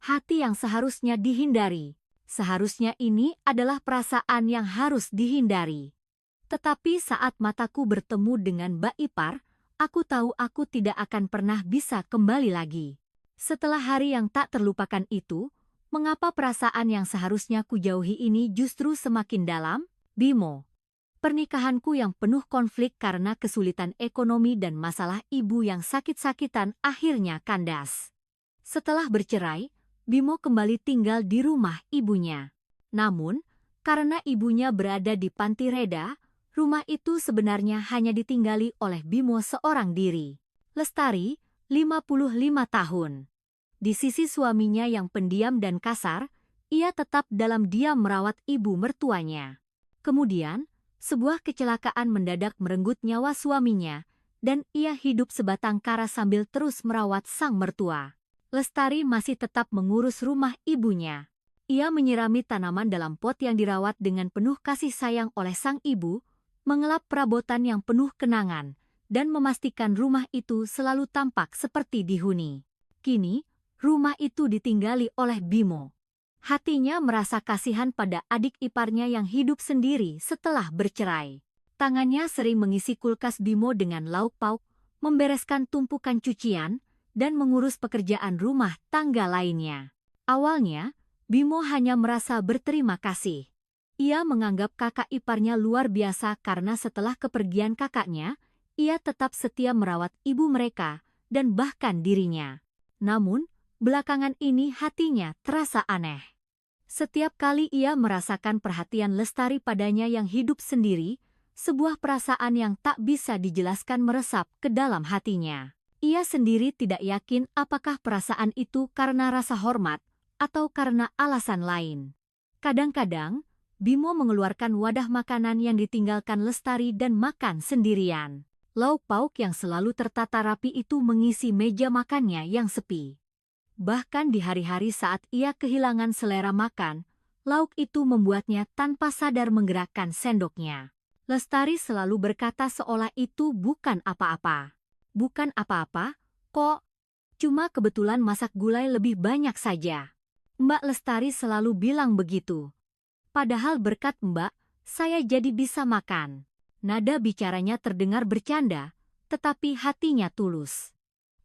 hati yang seharusnya dihindari. Seharusnya ini adalah perasaan yang harus dihindari. Tetapi saat mataku bertemu dengan Mbak Ipar, aku tahu aku tidak akan pernah bisa kembali lagi. Setelah hari yang tak terlupakan itu, mengapa perasaan yang seharusnya kujauhi ini justru semakin dalam? Bimo. Pernikahanku yang penuh konflik karena kesulitan ekonomi dan masalah ibu yang sakit-sakitan akhirnya kandas. Setelah bercerai, Bimo kembali tinggal di rumah ibunya. Namun, karena ibunya berada di panti reda, rumah itu sebenarnya hanya ditinggali oleh Bimo seorang diri. Lestari, 55 tahun. Di sisi suaminya yang pendiam dan kasar, ia tetap dalam diam merawat ibu mertuanya. Kemudian, sebuah kecelakaan mendadak merenggut nyawa suaminya, dan ia hidup sebatang kara sambil terus merawat sang mertua. Lestari masih tetap mengurus rumah ibunya. Ia menyirami tanaman dalam pot yang dirawat dengan penuh kasih sayang oleh sang ibu, mengelap perabotan yang penuh kenangan, dan memastikan rumah itu selalu tampak seperti dihuni. Kini, rumah itu ditinggali oleh Bimo. Hatinya merasa kasihan pada adik iparnya yang hidup sendiri setelah bercerai. Tangannya sering mengisi kulkas Bimo dengan lauk pauk, membereskan tumpukan cucian, dan mengurus pekerjaan rumah tangga lainnya. Awalnya, Bimo hanya merasa berterima kasih. Ia menganggap kakak iparnya luar biasa karena setelah kepergian kakaknya, ia tetap setia merawat ibu mereka dan bahkan dirinya. Namun, belakangan ini hatinya terasa aneh. Setiap kali ia merasakan perhatian Lestari padanya yang hidup sendiri, sebuah perasaan yang tak bisa dijelaskan meresap ke dalam hatinya. Ia sendiri tidak yakin apakah perasaan itu karena rasa hormat atau karena alasan lain. Kadang-kadang, Bimo mengeluarkan wadah makanan yang ditinggalkan Lestari dan makan sendirian. Lauk pauk yang selalu tertata rapi itu mengisi meja makannya yang sepi. Bahkan di hari-hari saat ia kehilangan selera makan, lauk itu membuatnya tanpa sadar menggerakkan sendoknya. Lestari selalu berkata seolah itu bukan apa-apa. Bukan apa-apa, kok. Cuma kebetulan masak gulai lebih banyak saja. Mbak Lestari selalu bilang begitu. Padahal berkat Mbak, saya jadi bisa makan. Nada bicaranya terdengar bercanda, tetapi hatinya tulus.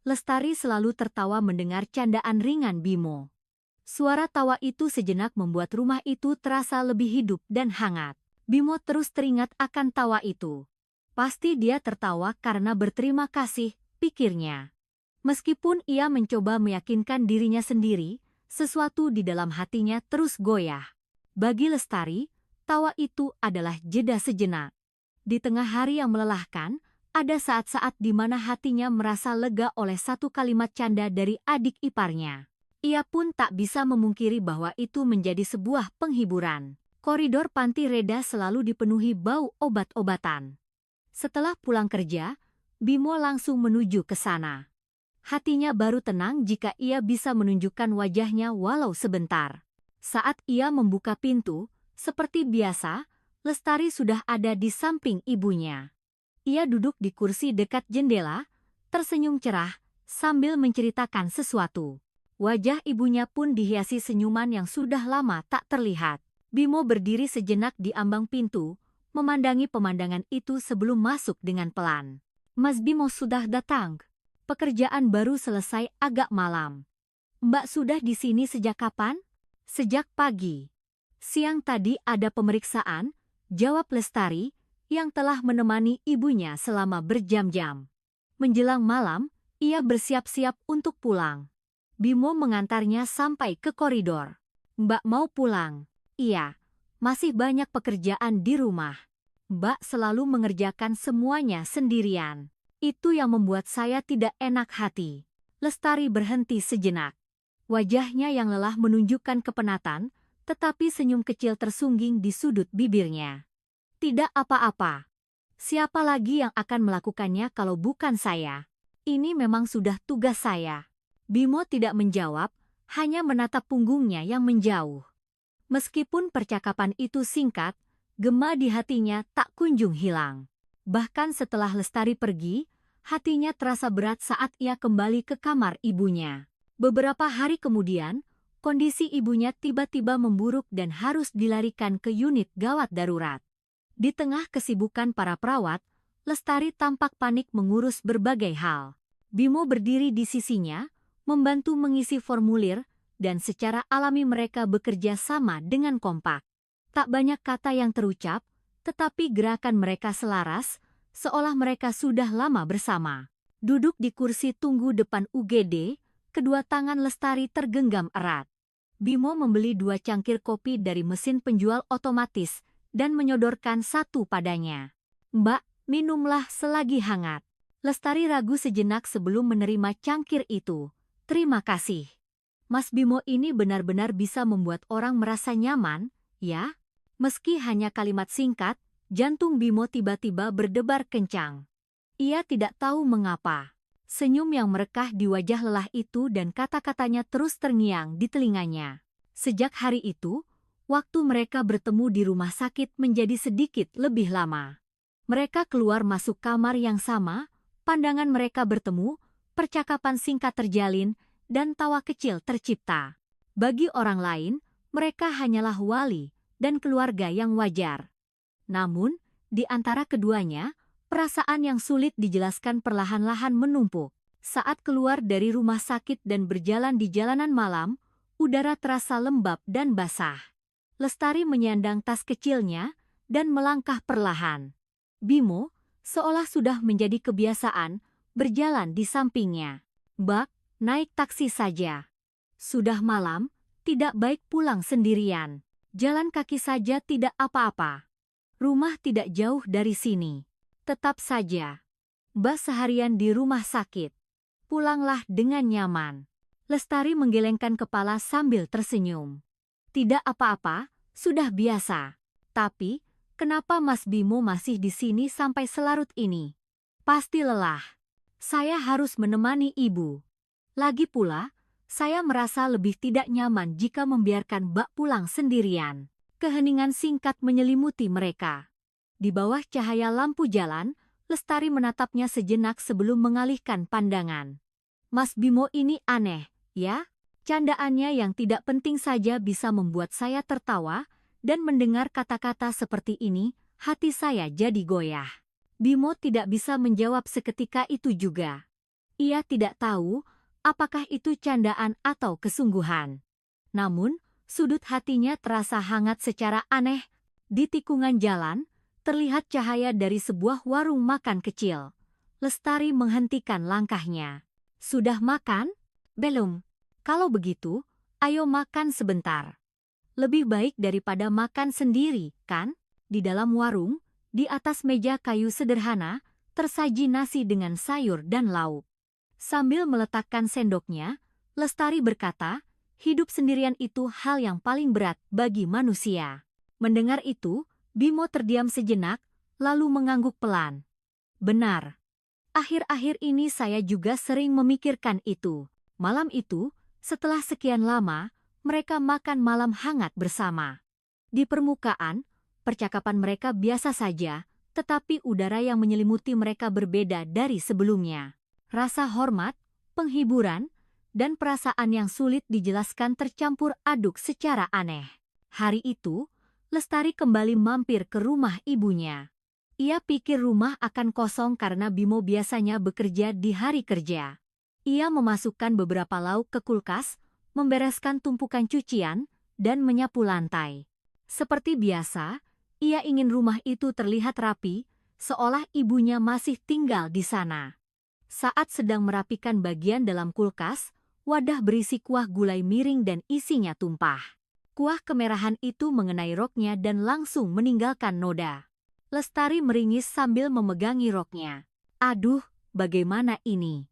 Lestari selalu tertawa mendengar candaan ringan Bimo. Suara tawa itu sejenak membuat rumah itu terasa lebih hidup dan hangat. Bimo terus teringat akan tawa itu. Pasti dia tertawa karena berterima kasih, pikirnya. Meskipun ia mencoba meyakinkan dirinya sendiri, sesuatu di dalam hatinya terus goyah. Bagi Lestari, tawa itu adalah jeda sejenak. Di tengah hari yang melelahkan, ada saat-saat di mana hatinya merasa lega oleh satu kalimat canda dari adik iparnya. Ia pun tak bisa memungkiri bahwa itu menjadi sebuah penghiburan. Koridor panti reda selalu dipenuhi bau obat-obatan. Setelah pulang kerja, Bimo langsung menuju ke sana. Hatinya baru tenang jika ia bisa menunjukkan wajahnya walau sebentar. Saat ia membuka pintu, seperti biasa, Lestari sudah ada di samping ibunya. Ia duduk di kursi dekat jendela, tersenyum cerah, sambil menceritakan sesuatu. Wajah ibunya pun dihiasi senyuman yang sudah lama tak terlihat. Bimo berdiri sejenak di ambang pintu, memandangi pemandangan itu sebelum masuk dengan pelan. Mas Bimo sudah datang. Pekerjaan baru selesai agak malam. Mbak sudah di sini sejak kapan? Sejak pagi. Siang tadi ada pemeriksaan, jawab Lestari, yang telah menemani ibunya selama berjam-jam. Menjelang malam, ia bersiap-siap untuk pulang. Bimo mengantarnya sampai ke koridor. Mbak mau pulang? Iya, masih banyak pekerjaan di rumah. Mbak selalu mengerjakan semuanya sendirian. Itu yang membuat saya tidak enak hati. Lestari berhenti sejenak. Wajahnya yang lelah menunjukkan kepenatan, tetapi senyum kecil tersungging di sudut bibirnya. Tidak apa-apa. Siapa lagi yang akan melakukannya kalau bukan saya? Ini memang sudah tugas saya. Bimo tidak menjawab, hanya menatap punggungnya yang menjauh. Meskipun percakapan itu singkat, gema di hatinya tak kunjung hilang. Bahkan setelah Lestari pergi, hatinya terasa berat saat ia kembali ke kamar ibunya. Beberapa hari kemudian, Kondisi ibunya tiba-tiba memburuk dan harus dilarikan ke unit gawat darurat. Di tengah kesibukan para perawat, Lestari tampak panik mengurus berbagai hal. Bimo berdiri di sisinya, membantu mengisi formulir, dan secara alami mereka bekerja sama dengan kompak. Tak banyak kata yang terucap, tetapi gerakan mereka selaras, seolah mereka sudah lama bersama. Duduk di kursi tunggu depan UGD, kedua tangan Lestari tergenggam erat. Bimo membeli 2 cangkir kopi dari mesin penjual otomatis dan menyodorkan satu padanya. "Mbak, minumlah selagi hangat." Lestari ragu sejenak sebelum menerima cangkir itu. "Terima kasih." Mas Bimo ini benar-benar bisa membuat orang merasa nyaman, ya? Meski hanya kalimat singkat, jantung Bimo tiba-tiba berdebar kencang. Ia tidak tahu mengapa. Senyum yang merekah di wajah lelah itu dan kata-katanya terus terngiang di telinganya. Sejak hari itu, waktu mereka bertemu di rumah sakit menjadi sedikit lebih lama. Mereka keluar masuk kamar yang sama, pandangan mereka bertemu, percakapan singkat terjalin, dan tawa kecil tercipta. Bagi orang lain, mereka hanyalah wali dan keluarga yang wajar. Namun, di antara keduanya, perasaan yang sulit dijelaskan perlahan-lahan menumpuk. Saat keluar dari rumah sakit dan berjalan di jalanan malam, udara terasa lembab dan basah. Lestari menyandang tas kecilnya dan melangkah perlahan. Bimo, seolah sudah menjadi kebiasaan, berjalan di sampingnya. "Mbak, naik taksi saja. Sudah malam, tidak baik pulang sendirian. Jalan kaki saja tidak apa-apa. Rumah tidak jauh dari sini. Tetap saja. Mbak seharian di rumah sakit. Pulanglah dengan nyaman." Lestari menggelengkan kepala sambil tersenyum. "Tidak apa-apa, sudah biasa. Tapi, kenapa Mas Bimo masih di sini sampai selarut ini? Pasti lelah. Saya harus menemani ibu. Lagi pula, saya merasa lebih tidak nyaman jika membiarkan Mbak pulang sendirian." Keheningan singkat menyelimuti mereka. Di bawah cahaya lampu jalan, Lestari menatapnya sejenak sebelum mengalihkan pandangan. "Mas Bimo ini aneh, ya? Candaannya yang tidak penting saja bisa membuat saya tertawa, dan mendengar kata-kata seperti ini, hati saya jadi goyah." Bimo tidak bisa menjawab seketika itu juga. Ia tidak tahu apakah itu candaan atau kesungguhan. Namun, sudut hatinya terasa hangat secara aneh. Di tikungan jalan, terlihat cahaya dari sebuah warung makan kecil. Lestari menghentikan langkahnya. "Sudah makan?" "Belum." "Kalau begitu, ayo makan sebentar. Lebih baik daripada makan sendiri, kan?" Di dalam warung, di atas meja kayu sederhana, tersaji nasi dengan sayur dan lauk. Sambil meletakkan sendoknya, Lestari berkata, hidup sendirian itu hal yang paling berat bagi manusia. Mendengar itu, Bimo terdiam sejenak, lalu mengangguk pelan. "Benar. Akhir-akhir ini saya juga sering memikirkan itu." Malam itu, setelah sekian lama, mereka makan malam hangat bersama. Di permukaan, percakapan mereka biasa saja, tetapi udara yang menyelimuti mereka berbeda dari sebelumnya. Rasa hormat, penghiburan, dan perasaan yang sulit dijelaskan tercampur aduk secara aneh. Hari itu, Lestari kembali mampir ke rumah ibunya. Ia pikir rumah akan kosong karena Bimo biasanya bekerja di hari kerja. Ia memasukkan beberapa lauk ke kulkas, membereskan tumpukan cucian, dan menyapu lantai. Seperti biasa, ia ingin rumah itu terlihat rapi, seolah ibunya masih tinggal di sana. Saat sedang merapikan bagian dalam kulkas, wadah berisi kuah gulai miring dan isinya tumpah. Kuah kemerahan itu mengenai roknya dan langsung meninggalkan noda. Lestari meringis sambil memegangi roknya. "Aduh, bagaimana ini?"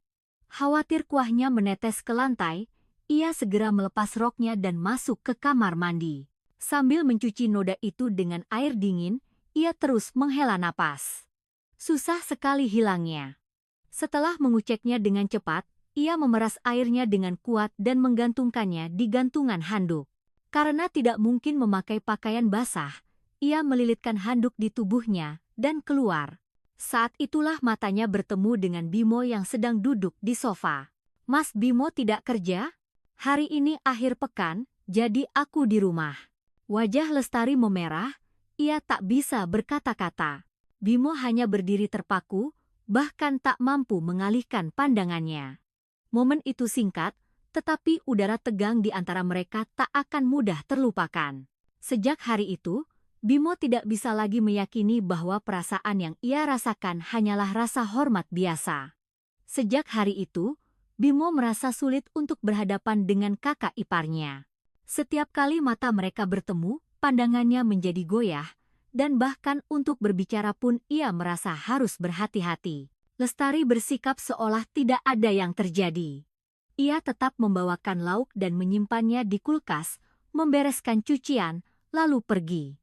Khawatir kuahnya menetes ke lantai, ia segera melepas roknya dan masuk ke kamar mandi. Sambil mencuci noda itu dengan air dingin, ia terus menghela napas. Susah sekali hilangnya. Setelah menguceknya dengan cepat, ia memeras airnya dengan kuat dan menggantungkannya di gantungan handuk. Karena tidak mungkin memakai pakaian basah, ia melilitkan handuk di tubuhnya dan keluar. Saat itulah matanya bertemu dengan Bimo yang sedang duduk di sofa. "Mas Bimo tidak kerja?" Hari ini akhir pekan, jadi aku di rumah. Wajah Lestari memerah, ia tak bisa berkata-kata. Bimo hanya berdiri terpaku, bahkan tak mampu mengalihkan pandangannya. Momen itu singkat, tetapi udara tegang di antara mereka tak akan mudah terlupakan. Sejak hari itu, Bimo tidak bisa lagi meyakini bahwa perasaan yang ia rasakan hanyalah rasa hormat biasa. Sejak hari itu, Bimo merasa sulit untuk berhadapan dengan kakak iparnya. Setiap kali mata mereka bertemu, pandangannya menjadi goyah, dan bahkan untuk berbicara pun ia merasa harus berhati-hati. Lestari bersikap seolah tidak ada yang terjadi. Ia tetap membawakan lauk dan menyimpannya di kulkas, membereskan cucian, lalu pergi.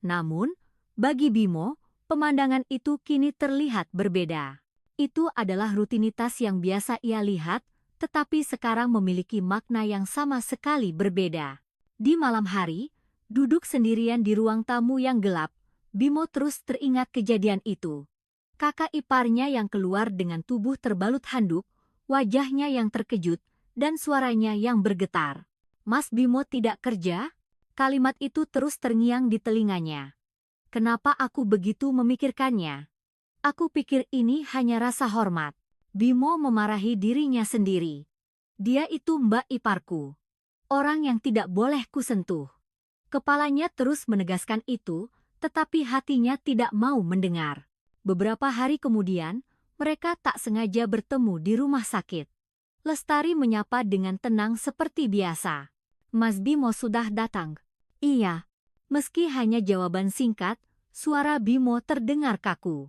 Namun, bagi Bimo, pemandangan itu kini terlihat berbeda. Itu adalah rutinitas yang biasa ia lihat, tetapi sekarang memiliki makna yang sama sekali berbeda. Di malam hari, duduk sendirian di ruang tamu yang gelap, Bimo terus teringat kejadian itu. Kakak iparnya yang keluar dengan tubuh terbalut handuk, wajahnya yang terkejut, dan suaranya yang bergetar. "Mas Bimo tidak kerja?" Kalimat itu terus terngiang di telinganya. Kenapa aku begitu memikirkannya? Aku pikir ini hanya rasa hormat. Bimo memarahi dirinya sendiri. Dia itu mbak iparku. Orang yang tidak boleh kusentuh. Kepalanya terus menegaskan itu, tetapi hatinya tidak mau mendengar. Beberapa hari kemudian, mereka tak sengaja bertemu di rumah sakit. Lestari menyapa dengan tenang seperti biasa. "Mas Bimo sudah datang?" "Iya." Meski hanya jawaban singkat, suara Bimo terdengar kaku.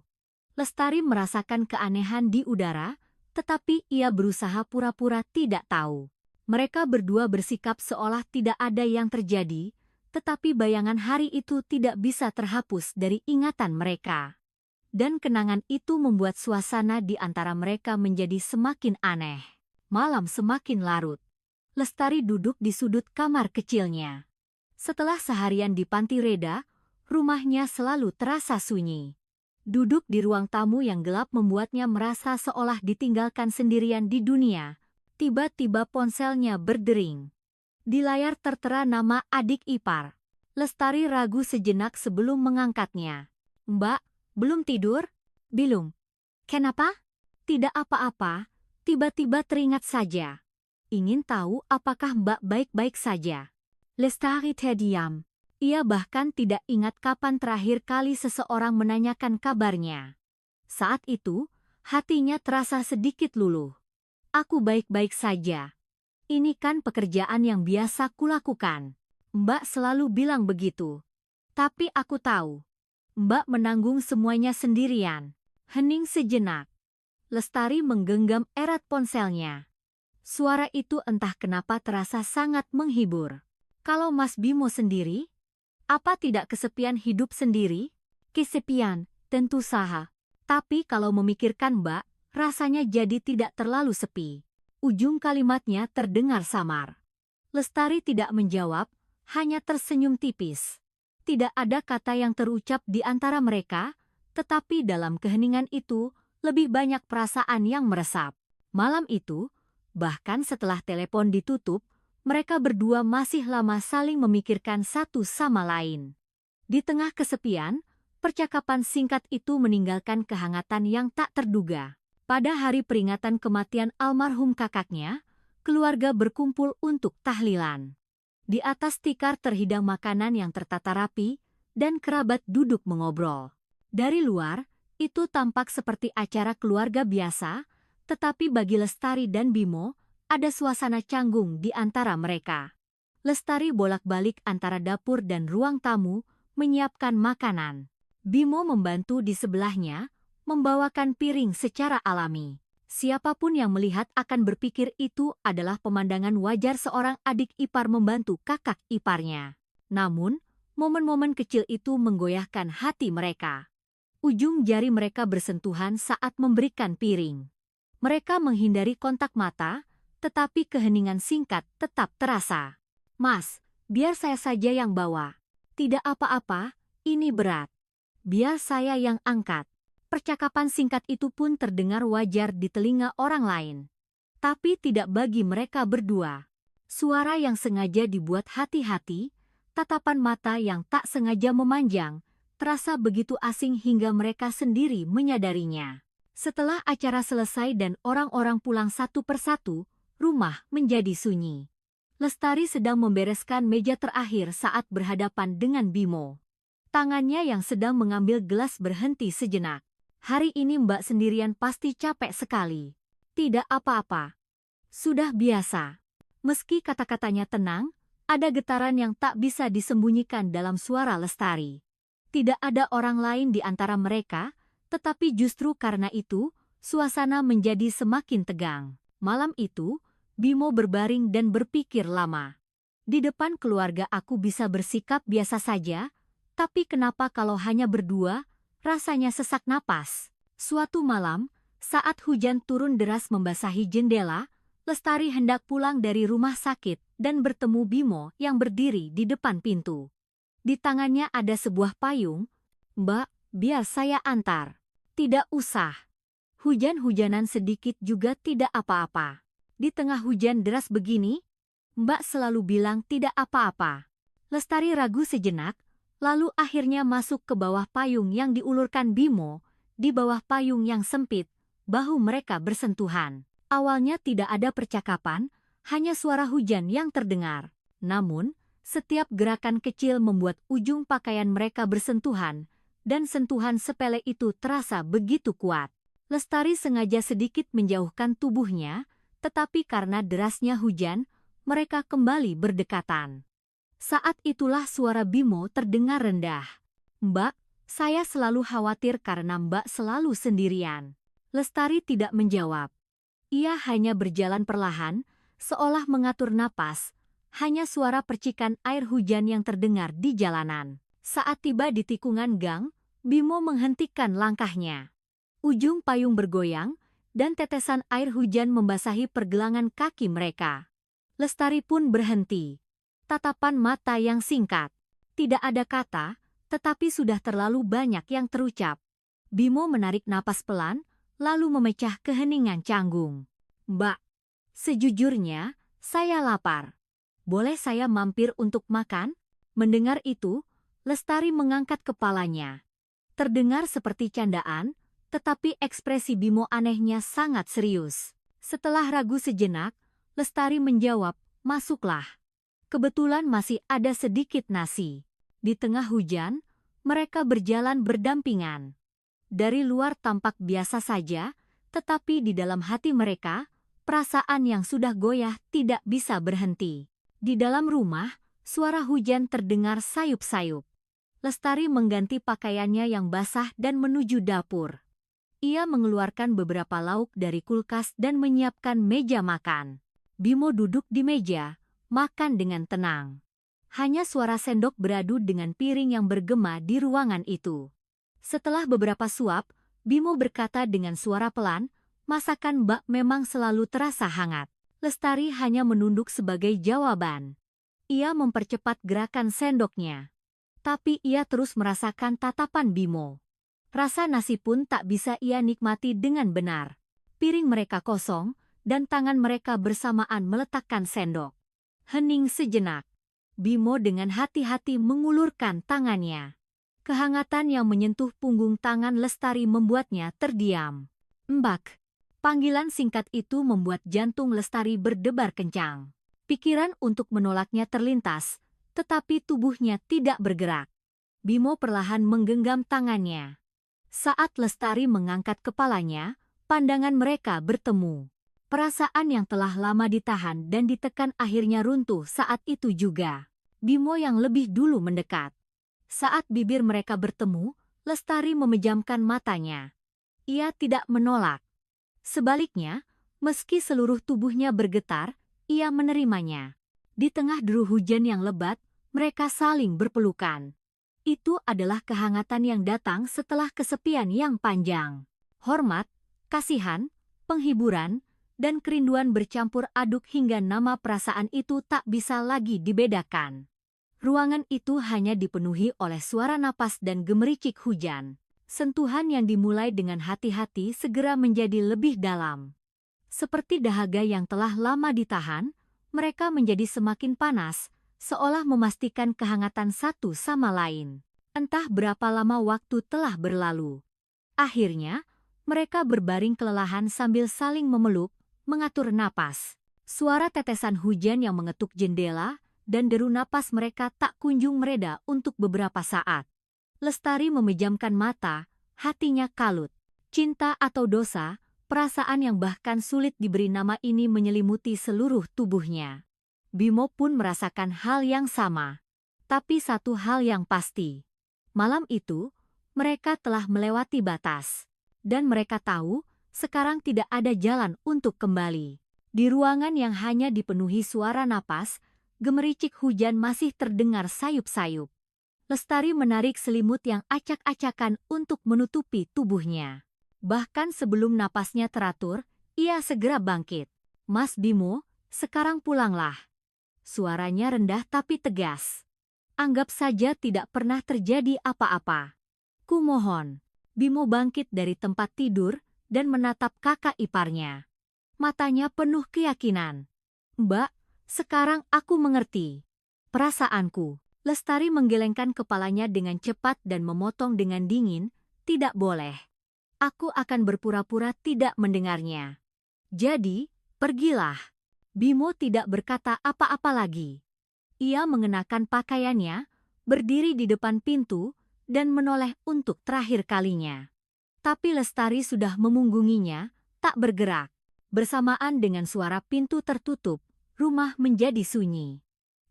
Lestari merasakan keanehan di udara, tetapi ia berusaha pura-pura tidak tahu. Mereka berdua bersikap seolah tidak ada yang terjadi, tetapi bayangan hari itu tidak bisa terhapus dari ingatan mereka. Dan kenangan itu membuat suasana di antara mereka menjadi semakin aneh. Malam semakin larut. Lestari duduk di sudut kamar kecilnya. Setelah seharian di panti reda, rumahnya selalu terasa sunyi. Duduk di ruang tamu yang gelap membuatnya merasa seolah ditinggalkan sendirian di dunia. Tiba-tiba ponselnya berdering. Di layar tertera nama adik ipar. Lestari ragu sejenak sebelum mengangkatnya. "Mbak, belum tidur?" "Belum." "Kenapa?" "Tidak apa-apa, tiba-tiba teringat saja. Ingin tahu apakah Mbak baik-baik saja." Lestari terdiam. Ia bahkan tidak ingat kapan terakhir kali seseorang menanyakan kabarnya. Saat itu, hatinya terasa sedikit luluh. "Aku baik-baik saja. Ini kan pekerjaan yang biasa kulakukan. Mbak selalu bilang begitu. Tapi aku tahu, Mbak menanggung semuanya sendirian." Hening sejenak. Lestari menggenggam erat ponselnya. Suara itu entah kenapa terasa sangat menghibur. "Kalau Mas Bimo sendiri, apa tidak kesepian hidup sendiri?" "Kesepian, tentu saja. Tapi kalau memikirkan Mbak, rasanya jadi tidak terlalu sepi." Ujung kalimatnya terdengar samar. Lestari tidak menjawab, hanya tersenyum tipis. Tidak ada kata yang terucap di antara mereka, tetapi dalam keheningan itu, lebih banyak perasaan yang meresap. Malam itu, bahkan setelah telepon ditutup, mereka berdua masih lama saling memikirkan satu sama lain. Di tengah kesepian, percakapan singkat itu meninggalkan kehangatan yang tak terduga. Pada hari peringatan kematian almarhum kakaknya, keluarga berkumpul untuk tahlilan. Di atas tikar terhidang makanan yang tertata rapi, dan kerabat duduk mengobrol. Dari luar, itu tampak seperti acara keluarga biasa, tetapi bagi Lestari dan Bimo, ada suasana canggung di antara mereka. Lestari bolak-balik antara dapur dan ruang tamu, menyiapkan makanan. Bimo membantu di sebelahnya, membawakan piring secara alami. Siapapun yang melihat akan berpikir itu adalah pemandangan wajar seorang adik ipar membantu kakak iparnya. Namun, momen-momen kecil itu menggoyahkan hati mereka. Ujung jari mereka bersentuhan saat memberikan piring. Mereka menghindari kontak mata, tetapi keheningan singkat tetap terasa. "Mas, biar saya saja yang bawa." "Tidak apa-apa, ini berat. Biar saya yang angkat." Percakapan singkat itu pun terdengar wajar di telinga orang lain. Tapi tidak bagi mereka berdua. Suara yang sengaja dibuat hati-hati, tatapan mata yang tak sengaja memanjang, terasa begitu asing hingga mereka sendiri menyadarinya. Setelah acara selesai dan orang-orang pulang satu persatu, rumah menjadi sunyi. Lestari sedang membereskan meja terakhir saat berhadapan dengan Bimo. Tangannya yang sedang mengambil gelas berhenti sejenak. Hari ini Mbak sendirian pasti capek sekali. Tidak apa-apa. Sudah biasa. Meski kata-katanya tenang, ada getaran yang tak bisa disembunyikan dalam suara Lestari. Tidak ada orang lain di antara mereka, tetapi justru karena itu, suasana menjadi semakin tegang. Malam itu, Bimo berbaring dan berpikir lama. Di depan keluarga aku bisa bersikap biasa saja, tapi kenapa kalau hanya berdua, rasanya sesak napas. Suatu malam, saat hujan turun deras membasahi jendela, Lestari hendak pulang dari rumah sakit dan bertemu Bimo yang berdiri di depan pintu. Di tangannya ada sebuah payung. "Mbak, biar saya antar." "Tidak usah. Hujan-hujanan sedikit juga tidak apa-apa. Di tengah hujan deras begini, Mbak selalu bilang tidak apa-apa." Lestari ragu sejenak, lalu akhirnya masuk ke bawah payung yang diulurkan Bimo. Di bawah payung yang sempit, bahu mereka bersentuhan. Awalnya tidak ada percakapan, hanya suara hujan yang terdengar. Namun, setiap gerakan kecil membuat ujung pakaian mereka bersentuhan, dan sentuhan sepele itu terasa begitu kuat. Lestari sengaja sedikit menjauhkan tubuhnya, tetapi karena derasnya hujan, mereka kembali berdekatan. Saat itulah suara Bimo terdengar rendah. "Mbak, saya selalu khawatir karena Mbak selalu sendirian." Lestari tidak menjawab. Ia hanya berjalan perlahan, seolah mengatur napas, hanya suara percikan air hujan yang terdengar di jalanan. Saat tiba di tikungan gang, Bimo menghentikan langkahnya. Ujung payung bergoyang, dan tetesan air hujan membasahi pergelangan kaki mereka. Lestari pun berhenti. Tatapan mata yang singkat. Tidak ada kata, tetapi sudah terlalu banyak yang terucap. Bimo menarik napas pelan, lalu memecah keheningan canggung. "Mbak, sejujurnya, saya lapar. Boleh saya mampir untuk makan?" Mendengar itu, Lestari mengangkat kepalanya. Terdengar seperti candaan, tetapi ekspresi Bimo anehnya sangat serius. Setelah ragu sejenak, Lestari menjawab, "Masuklah. Kebetulan masih ada sedikit nasi." Di tengah hujan, mereka berjalan berdampingan. Dari luar tampak biasa saja, tetapi di dalam hati mereka, perasaan yang sudah goyah tidak bisa berhenti. Di dalam rumah, suara hujan terdengar sayup-sayup. Lestari mengganti pakaiannya yang basah dan menuju dapur. Ia mengeluarkan beberapa lauk dari kulkas dan menyiapkan meja makan. Bimo duduk di meja, makan dengan tenang. Hanya suara sendok beradu dengan piring yang bergema di ruangan itu. Setelah beberapa suap, Bimo berkata dengan suara pelan, "Masakan Mbak memang selalu terasa hangat." Lestari hanya menunduk sebagai jawaban. Ia mempercepat gerakan sendoknya. Tapi ia terus merasakan tatapan Bimo. Rasa nasi pun tak bisa ia nikmati dengan benar. Piring mereka kosong, dan tangan mereka bersamaan meletakkan sendok. Hening sejenak. Bimo dengan hati-hati mengulurkan tangannya. Kehangatan yang menyentuh punggung tangan Lestari membuatnya terdiam. "Mbak." Panggilan singkat itu membuat jantung Lestari berdebar kencang. Pikiran untuk menolaknya terlintas, tetapi tubuhnya tidak bergerak. Bimo perlahan menggenggam tangannya. Saat Lestari mengangkat kepalanya, pandangan mereka bertemu. Perasaan yang telah lama ditahan dan ditekan akhirnya runtuh saat itu juga. Bimo yang lebih dulu mendekat. Saat bibir mereka bertemu, Lestari memejamkan matanya. Ia tidak menolak. Sebaliknya, meski seluruh tubuhnya bergetar, ia menerimanya. Di tengah deru hujan yang lebat, mereka saling berpelukan. Itu adalah kehangatan yang datang setelah kesepian yang panjang. Hormat, kasihan, penghiburan, dan kerinduan bercampur aduk hingga nama perasaan itu tak bisa lagi dibedakan. Ruangan itu hanya dipenuhi oleh suara napas dan gemericik hujan. Sentuhan yang dimulai dengan hati-hati segera menjadi lebih dalam. Seperti dahaga yang telah lama ditahan, Mereka menjadi semakin panas, seolah memastikan kehangatan satu sama lain. Entah berapa lama waktu telah berlalu. Akhirnya, mereka berbaring kelelahan sambil saling memeluk, mengatur napas. Suara tetesan hujan yang mengetuk jendela dan deru napas mereka tak kunjung mereda untuk beberapa saat. Lestari memejamkan mata, hatinya kalut. Cinta atau dosa, perasaan yang bahkan sulit diberi nama ini menyelimuti seluruh tubuhnya. Bimo pun merasakan hal yang sama. Tapi satu hal yang pasti. Malam itu, mereka telah melewati batas. Dan mereka tahu, sekarang tidak ada jalan untuk kembali. Di ruangan yang hanya dipenuhi suara napas, gemericik hujan masih terdengar sayup-sayup. Lestari menarik selimut yang acak-acakan untuk menutupi tubuhnya. Bahkan sebelum napasnya teratur, ia segera bangkit. "Mas Bimo, sekarang pulanglah." Suaranya rendah tapi tegas. "Anggap saja tidak pernah terjadi apa-apa. Kumohon." Bimo bangkit dari tempat tidur dan menatap kakak iparnya. Matanya penuh keyakinan. "Mbak, sekarang aku mengerti perasaanku." Lestari menggelengkan kepalanya dengan cepat dan memotong dengan dingin, "Tidak boleh. Aku akan berpura-pura tidak mendengarnya. Jadi, pergilah." Bimo tidak berkata apa-apa lagi. Ia mengenakan pakaiannya, berdiri di depan pintu, dan menoleh untuk terakhir kalinya. Tapi Lestari sudah memunggunginya, tak bergerak. Bersamaan dengan suara pintu tertutup, rumah menjadi sunyi.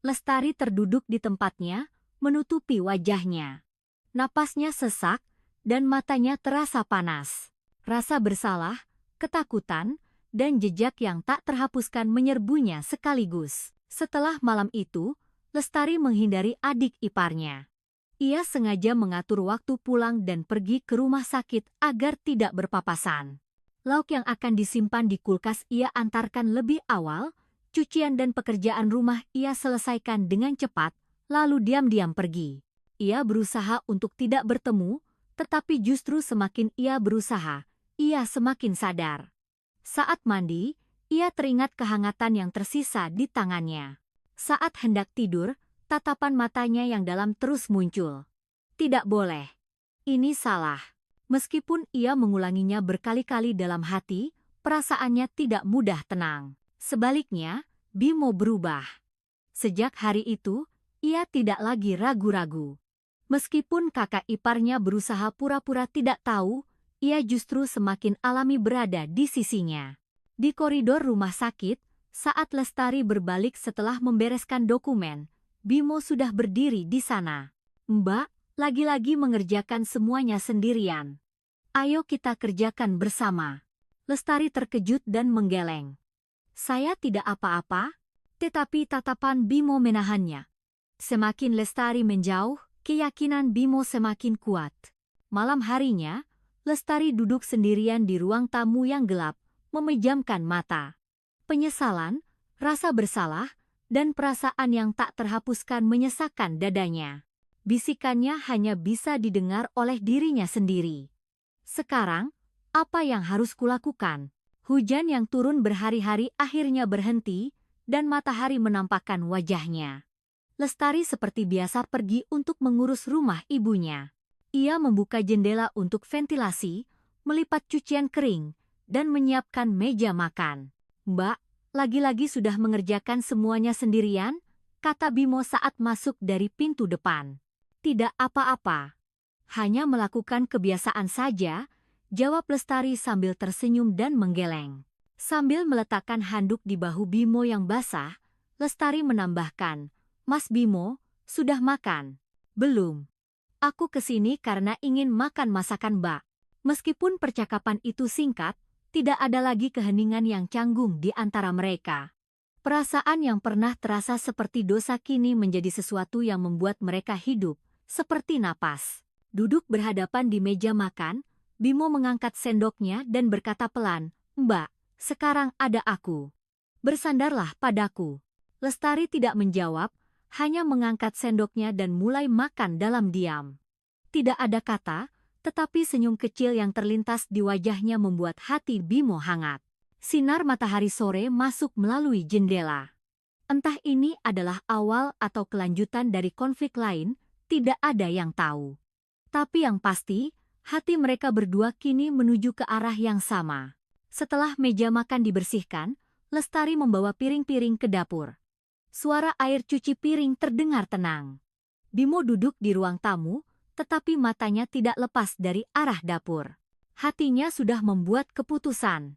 Lestari terduduk di tempatnya, menutupi wajahnya. Napasnya sesak, dan matanya terasa panas. Rasa bersalah, ketakutan, dan jejak yang tak terhapuskan menyerbunya sekaligus. Setelah malam itu, Lestari menghindari adik iparnya. Ia sengaja mengatur waktu pulang dan pergi ke rumah sakit agar tidak berpapasan. Lauk yang akan disimpan di kulkas ia antarkan lebih awal, cucian dan pekerjaan rumah ia selesaikan dengan cepat, lalu diam-diam pergi. Ia berusaha untuk tidak bertemu, tetapi justru semakin ia berusaha, ia semakin sadar. Saat mandi, ia teringat kehangatan yang tersisa di tangannya. Saat hendak tidur, tatapan matanya yang dalam terus muncul. Tidak boleh. Ini salah. Meskipun ia mengulanginya berkali-kali dalam hati, perasaannya tidak mudah tenang. Sebaliknya, Bimo berubah. Sejak hari itu, ia tidak lagi ragu-ragu. Meskipun kakak iparnya berusaha pura-pura tidak tahu, ia justru semakin alami berada di sisinya. Di koridor rumah sakit, saat Lestari berbalik setelah membereskan dokumen, Bimo sudah berdiri di sana. "Mbak, lagi-lagi mengerjakan semuanya sendirian. Ayo kita kerjakan bersama." Lestari terkejut dan menggeleng. "Saya tidak apa-apa," tetapi tatapan Bimo menahannya. Semakin Lestari menjauh, keyakinan Bimo semakin kuat. Malam harinya, Lestari duduk sendirian di ruang tamu yang gelap, memejamkan mata. Penyesalan, rasa bersalah, dan perasaan yang tak terhapuskan menyesakkan dadanya. Bisikannya hanya bisa didengar oleh dirinya sendiri. "Sekarang, apa yang harus kulakukan?" Hujan yang turun berhari-hari akhirnya berhenti, dan matahari menampakkan wajahnya. Lestari seperti biasa pergi untuk mengurus rumah ibunya. Ia membuka jendela untuk ventilasi, melipat cucian kering, dan menyiapkan meja makan. "Mbak, lagi-lagi sudah mengerjakan semuanya sendirian?" kata Bimo saat masuk dari pintu depan. "Tidak apa-apa. Hanya melakukan kebiasaan saja," jawab Lestari sambil tersenyum dan menggeleng. Sambil meletakkan handuk di bahu Bimo yang basah, Lestari menambahkan, "Mas Bimo, sudah makan?" "Belum. Aku kesini karena ingin makan masakan Mbak." Meskipun percakapan itu singkat, tidak ada lagi keheningan yang canggung di antara mereka. Perasaan yang pernah terasa seperti dosa kini menjadi sesuatu yang membuat mereka hidup, seperti napas. Duduk berhadapan di meja makan, Bimo mengangkat sendoknya dan berkata pelan, "Mbak, sekarang ada aku. Bersandarlah padaku." Lestari tidak menjawab, hanya mengangkat sendoknya dan mulai makan dalam diam. Tidak ada kata, tetapi senyum kecil yang terlintas di wajahnya membuat hati Bimo hangat. Sinar matahari sore masuk melalui jendela. Entah ini adalah awal atau kelanjutan dari konflik lain, tidak ada yang tahu. Tapi yang pasti, hati mereka berdua kini menuju ke arah yang sama. Setelah meja makan dibersihkan, Lestari membawa piring-piring ke dapur. Suara air cuci piring terdengar tenang. Bimo duduk di ruang tamu, tetapi matanya tidak lepas dari arah dapur. Hatinya sudah membuat keputusan.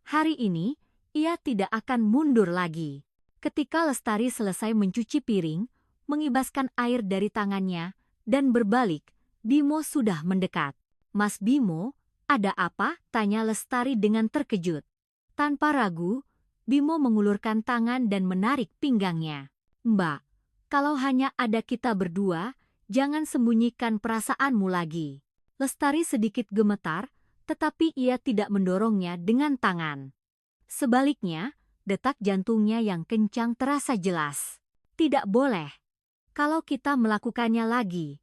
Hari ini, ia tidak akan mundur lagi. Ketika Lestari selesai mencuci piring, mengibaskan air dari tangannya, dan berbalik, Bimo sudah mendekat. "Mas Bimo, ada apa?" tanya Lestari dengan terkejut. Tanpa ragu, Bimo mengulurkan tangan dan menarik pinggangnya. "Mbak, kalau hanya ada kita berdua, jangan sembunyikan perasaanmu lagi." Lestari sedikit gemetar, tetapi ia tidak mendorongnya dengan tangan. Sebaliknya, detak jantungnya yang kencang terasa jelas. "Tidak boleh. Kalau kita melakukannya lagi."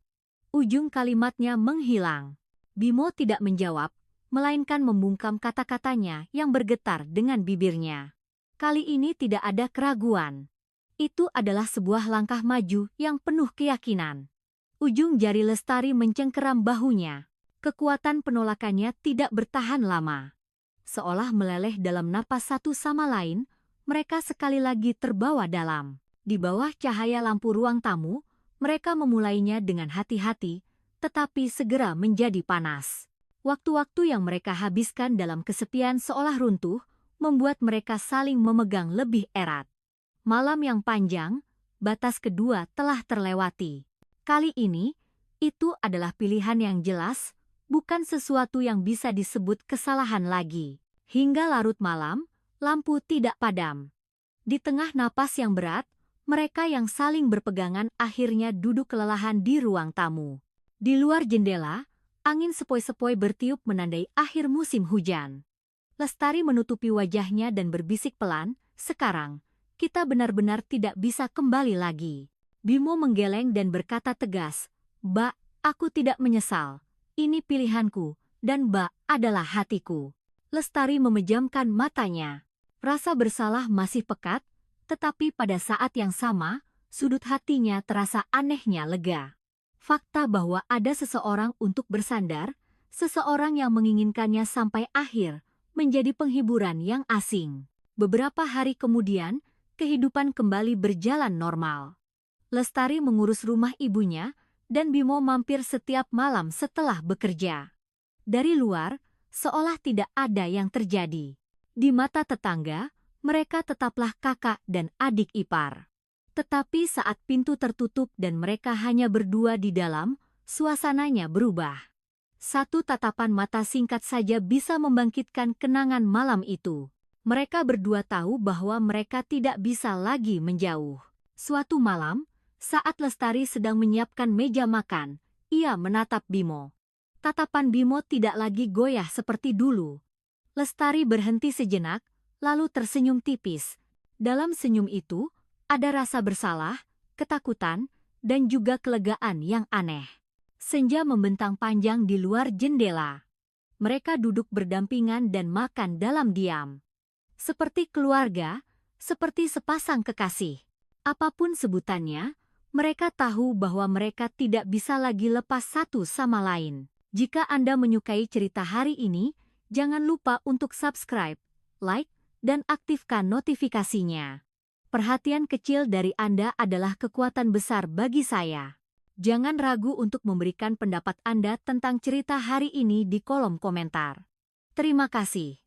Ujung kalimatnya menghilang. Bimo tidak menjawab, melainkan membungkam kata-katanya yang bergetar dengan bibirnya. Kali ini tidak ada keraguan. Itu adalah sebuah langkah maju yang penuh keyakinan. Ujung jari Lestari mencengkeram bahunya. Kekuatan penolakannya tidak bertahan lama. Seolah meleleh dalam napas satu sama lain, mereka sekali lagi terbawa dalam. Di bawah cahaya lampu ruang tamu, mereka memulainya dengan hati-hati, tetapi segera menjadi panas. Waktu-waktu yang mereka habiskan dalam kesepian seolah runtuh, membuat mereka saling memegang lebih erat. Malam yang panjang, batas kedua telah terlewati. Kali ini, itu adalah pilihan yang jelas, bukan sesuatu yang bisa disebut kesalahan lagi. Hingga larut malam, lampu tidak padam. Di tengah napas yang berat, mereka yang saling berpegangan akhirnya duduk kelelahan di ruang tamu. Di luar jendela, angin sepoi-sepoi bertiup menandai akhir musim hujan. Lestari menutupi wajahnya dan berbisik pelan, "Sekarang, kita benar-benar tidak bisa kembali lagi." Bimo menggeleng dan berkata tegas, "Mbak, aku tidak menyesal. Ini pilihanku, dan Mbak adalah hatiku." Lestari memejamkan matanya. Rasa bersalah masih pekat, tetapi pada saat yang sama, sudut hatinya terasa anehnya lega. Fakta bahwa ada seseorang untuk bersandar, seseorang yang menginginkannya sampai akhir, menjadi penghiburan yang asing. Beberapa hari kemudian, kehidupan kembali berjalan normal. Lestari mengurus rumah ibunya, dan Bimo mampir setiap malam setelah bekerja. Dari luar, seolah tidak ada yang terjadi. Di mata tetangga, mereka tetaplah kakak dan adik ipar. Tetapi saat pintu tertutup dan mereka hanya berdua di dalam, suasananya berubah. Satu tatapan mata singkat saja bisa membangkitkan kenangan malam itu. Mereka berdua tahu bahwa mereka tidak bisa lagi menjauh. Suatu malam, saat Lestari sedang menyiapkan meja makan, ia menatap Bimo. Tatapan Bimo tidak lagi goyah seperti dulu. Lestari berhenti sejenak, lalu tersenyum tipis. Dalam senyum itu, ada rasa bersalah, ketakutan, dan juga kelegaan yang aneh. Senja membentang panjang di luar jendela. Mereka duduk berdampingan dan makan dalam diam. Seperti keluarga, seperti sepasang kekasih. Apapun sebutannya, mereka tahu bahwa mereka tidak bisa lagi lepas satu sama lain. Jika Anda menyukai cerita hari ini, jangan lupa untuk subscribe, like, dan aktifkan notifikasinya. Perhatian kecil dari Anda adalah kekuatan besar bagi saya. Jangan ragu untuk memberikan pendapat Anda tentang cerita hari ini di kolom komentar. Terima kasih.